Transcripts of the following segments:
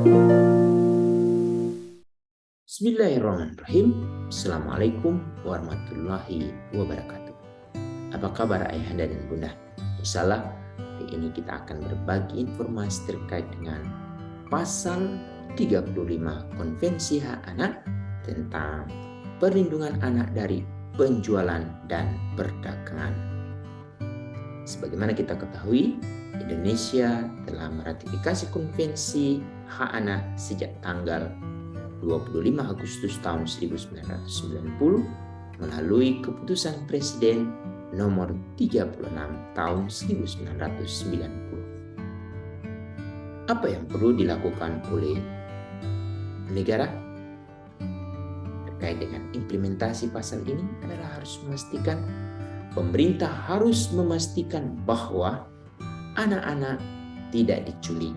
Bismillahirrahmanirrahim. Assalamualaikum warahmatullahi wabarakatuh. Apa kabar ayahanda dan bunda? Insyaallah hari ini kita akan berbagi informasi terkait dengan pasal 35 Konvensi Hak Anak tentang perlindungan anak dari penjualan dan perdagangan. Sebagaimana kita ketahui, Indonesia telah meratifikasi Konvensi Hak Anak sejak tanggal 25 Agustus tahun 1990 melalui keputusan Presiden nomor 36 tahun 1990. Apa yang perlu dilakukan oleh negara terkait dengan implementasi pasal ini adalah pemerintah harus memastikan bahwa anak-anak tidak diculik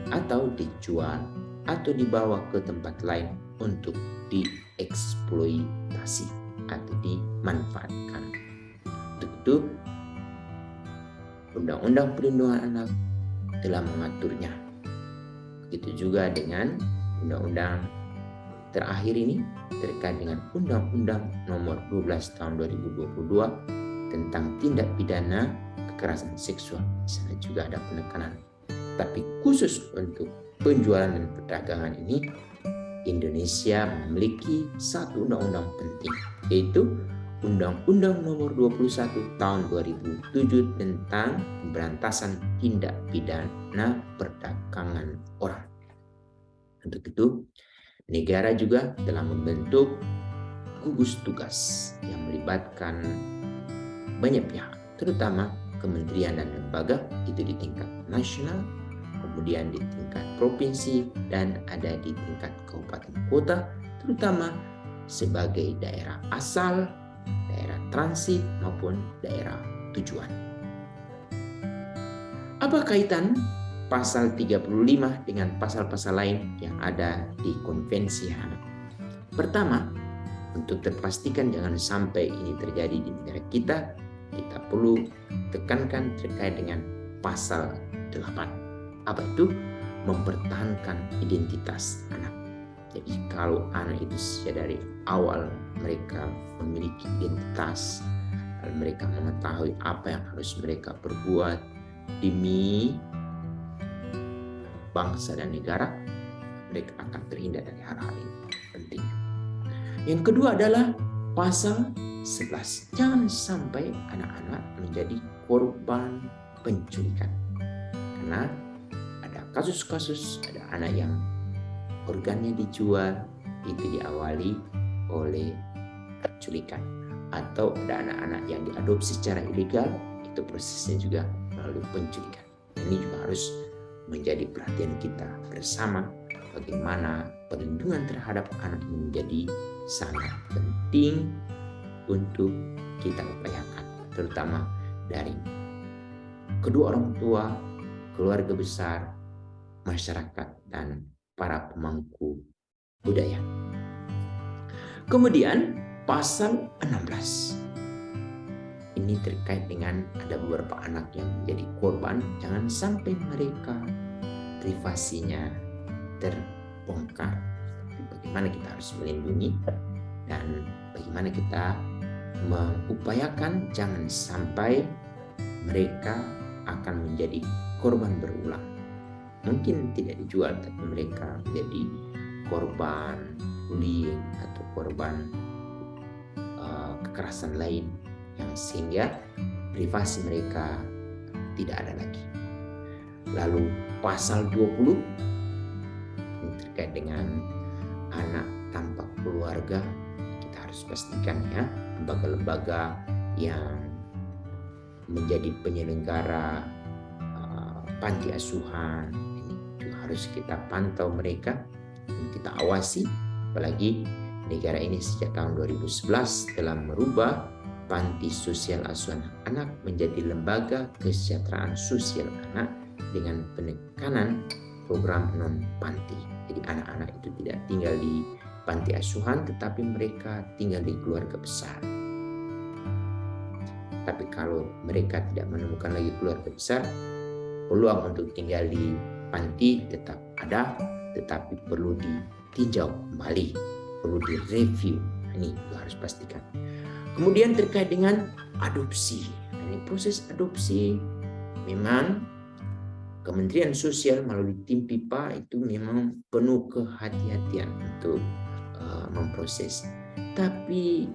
atau dijual atau dibawa ke tempat lain untuk dieksploitasi atau dimanfaatkan. Untuk itu, Undang-Undang Perlindungan Anak telah mengaturnya. Begitu juga dengan undang-undang terakhir ini terkait dengan Undang-Undang Nomor 12 Tahun 2022 tentang tindak pidana kekerasan seksual. Di sana juga ada penekanan. Tapi khusus untuk penjualan dan perdagangan ini, Indonesia memiliki satu undang-undang penting, yaitu Undang-Undang Nomor 21 Tahun 2007 tentang pemberantasan tindak pidana perdagangan orang. Untuk itu, negara juga telah membentuk gugus tugas yang melibatkan banyak pihak, terutama kementerian dan lembaga, itu di tingkat nasional, kemudian di tingkat provinsi, dan ada di tingkat kabupaten kota, terutama sebagai daerah asal, daerah transit, maupun daerah tujuan. Apa kaitan pasal 35 dengan pasal-pasal lain yang ada di Konvensi Anak? Pertama, untuk terpastikan jangan sampai ini terjadi di negara kita perlu tekankan terkait dengan pasal 8. Apa itu? Mempertahankan identitas anak. Jadi kalau anak itu sejak dari awal mereka memiliki identitas, mereka mengetahui apa yang harus mereka perbuat demi bangsa dan negara, mereka akan terhindar dari hal-hal ini. Penting. Yang kedua adalah pasal 11. Jangan sampai anak-anak menjadi korban penculikan. Karena kasus-kasus ada anak yang organnya dijual, itu diawali oleh penculikan, atau ada anak-anak yang diadopsi secara ilegal, itu prosesnya juga melalui penculikan. Ini juga harus menjadi perhatian kita bersama, bagaimana perlindungan terhadap anak ini menjadi sangat penting untuk kita upayakan, terutama dari kedua orang tua, keluarga besar, masyarakat, dan para pemangku budaya. Kemudian pasal 16. Ini terkait dengan ada beberapa anak yang menjadi korban, jangan sampai mereka privasinya terbongkar. Bagaimana kita harus melindungi dan bagaimana kita mengupayakan jangan sampai mereka akan menjadi korban berulang. Mungkin tidak dijual, tapi mereka menjadi korban bullying atau korban kekerasan lain yang sehingga privasi mereka tidak ada lagi. Lalu pasal 20 ini terkait dengan anak tanpa keluarga. Kita harus pastikan ya, lembaga-lembaga yang menjadi penyelenggara panti asuhan ini juga harus kita pantau mereka dan kita awasi. Apalagi negara ini sejak tahun 2011 telah merubah panti sosial asuhan anak menjadi lembaga kesejahteraan sosial anak dengan penekanan program non panti. Jadi anak-anak itu tidak tinggal di panti asuhan, tetapi mereka tinggal di keluarga besar. Tapi kalau mereka tidak menemukan lagi keluarga besar, peluang untuk tinggal di panti tetap ada, tetapi perlu ditinjau kembali, perlu direview. Ini juga harus pastikan. Kemudian terkait dengan adopsi. Ini proses adopsi memang Kementerian Sosial melalui tim PIPA itu memang penuh kehati-hatian untuk memproses. Tapi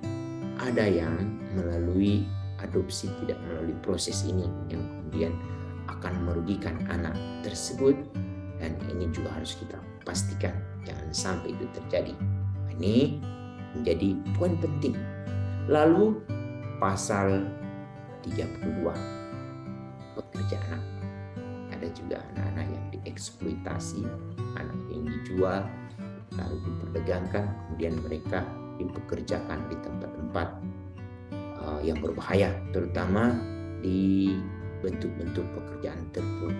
ada yang melalui adopsi tidak melalui proses ini yang kemudian akan merugikan anak tersebut, dan ini juga harus kita pastikan jangan sampai itu terjadi. Ini menjadi poin penting. Lalu pasal 32 pekerja anak. Ada juga anak-anak yang dieksploitasi, anak yang dijual lalu diperdagangkan, kemudian mereka dipekerjakan di tempat-tempat yang berbahaya, terutama di bentuk-bentuk pekerjaan terpuruk,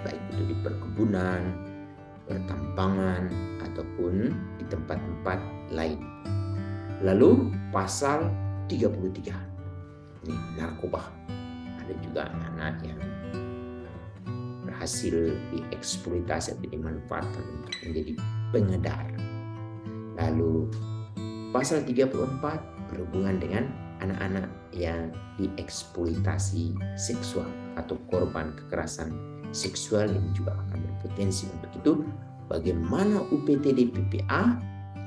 baik itu di perkebunan, pertambangan, ataupun di tempat-tempat lain. Lalu pasal 33 ini narkoba. Ada juga anak-anak yang berhasil dieksploitasi atau dimanfaatkan untuk menjadi pengedar. Lalu pasal 34 berhubungan dengan anak-anak yang dieksploitasi seksual atau korban kekerasan seksual, ini juga akan berpotensi. Untuk itu, bagaimana UPTD PPA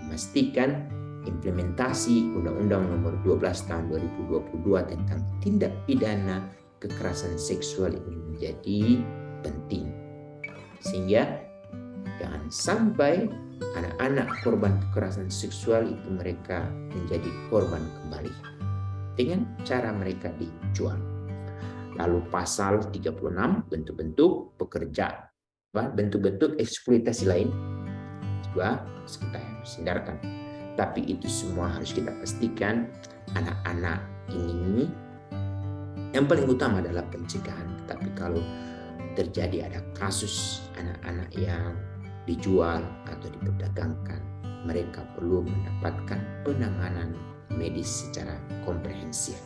memastikan implementasi Undang-Undang Nomor 12 Tahun 2022 tentang tindak pidana kekerasan seksual ini menjadi penting, sehingga jangan sampai anak-anak korban kekerasan seksual itu mereka menjadi korban kembali dengan cara mereka dijual. Lalu pasal 36 bentuk-bentuk pekerja, bentuk-bentuk eksploitasi lain juga harus kita hindarkan. Tapi itu semua harus kita pastikan anak-anak ini yang paling utama adalah pencegahan. Tetapi kalau terjadi ada kasus anak-anak yang dijual atau diperdagangkan, mereka perlu mendapatkan penanganan medis secara komprehensif.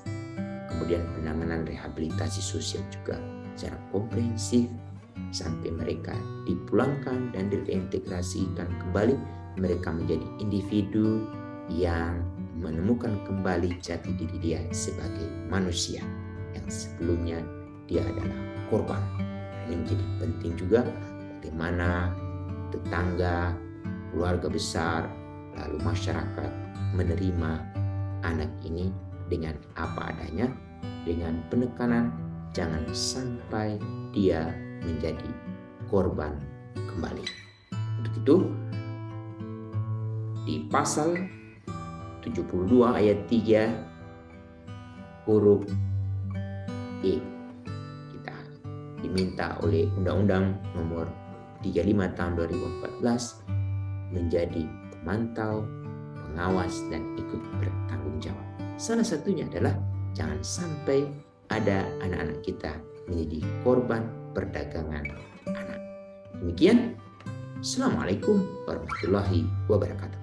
Kemudian penanganan rehabilitasi sosial juga secara komprehensif sampai mereka dipulangkan dan direintegrasikan kembali, mereka menjadi individu yang menemukan kembali jati diri dia sebagai manusia yang sebelumnya dia adalah korban. Ini menjadi penting juga bagaimana tetangga, keluarga besar, lalu masyarakat menerima anak ini dengan apa adanya, dengan penekanan jangan sampai dia menjadi korban kembali. Untuk itu, di pasal 72 ayat 3 huruf E, kita diminta oleh Undang-Undang Nomor 35 Tahun 2014 menjadi pemantau, pengawas, dan ikut bertanggung jawab. Salah satunya adalah jangan sampai ada anak-anak kita menjadi korban perdagangan anak. Demikian, Assalamualaikum warahmatullahi wabarakatuh.